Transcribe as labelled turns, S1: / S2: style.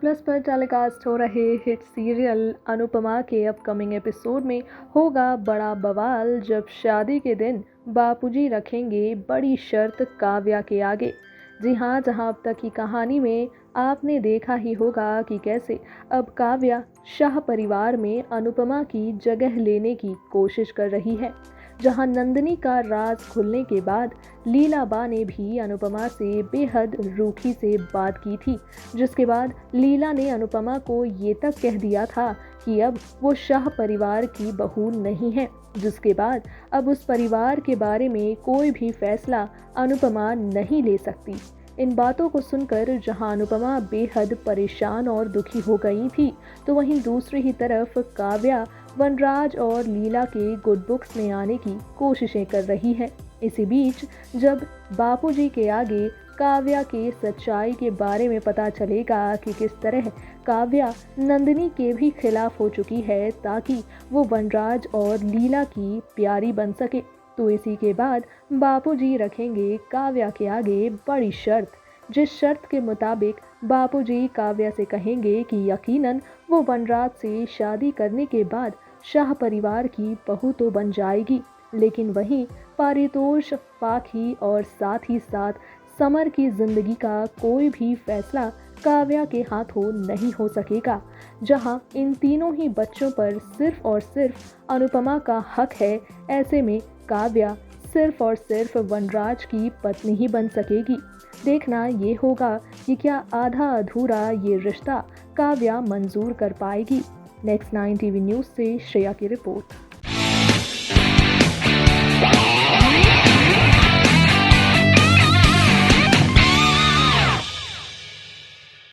S1: Plus पर telecast हो रहे हिट सीरियल अनुपमा के अपकमिंग एपिसोड में होगा बड़ा बवाल जब शादी के दिन बापूजी रखेंगे बड़ी शर्त काव्या के आगे। जी हाँ, जहाँ अब तक की कहानी में आपने देखा ही होगा कि कैसे अब काव्या शाह परिवार में अनुपमा की जगह लेने की कोशिश कर रही है। जहां नंदिनी का राज खुलने के बाद लीलाबा ने भी अनुपमा से बेहद रूखी से बात की थी, जिसके बाद लीला ने अनुपमा को ये तक कह दिया था कि अब वो शाह परिवार की बहू नहीं है, जिसके बाद अब उस परिवार के बारे में कोई भी फैसला अनुपमा नहीं ले सकती। इन बातों को सुनकर जहां अनुपमा बेहद परेशान और दुखी हो गई थी, तो वहीं दूसरी ही तरफ काव्या वनराज और लीला के गुड बुक्स में आने की कोशिशें कर रही है। इसी बीच जब बापूजी के आगे काव्या के सच्चाई के बारे में पता चलेगा कि किस तरह काव्या नंदिनी के भी खिलाफ हो चुकी है ताकि वो वनराज और लीला की प्यारी बन सके, तो इसी के बाद बापूजी रखेंगे काव्या के आगे बड़ी शर्त, जिस शर्त के मुताबिक बापूजी काव्या से कहेंगे कि यकीनन वो वनराज से शादी करने के बाद शाह परिवार की बहू तो बन जाएगी, लेकिन वहीं पारितोष पाखी और साथ ही साथ समर की जिंदगी का कोई भी फैसला काव्या के हाथों नहीं हो सकेगा। जहां इन तीनों ही बच्चों पर सिर्फ और सिर्फ अनुपमा का हक है, ऐसे में काव्या सिर्फ और सिर्फ वनराज की पत्नी ही बन सकेगी। देखना ये होगा कि क्या आधा अधूरा ये रिश्ता काव्या मंजूर कर पाएगी। नेक्स्ट 9 टीवी न्यूज़ से श्रेया की रिपोर्ट।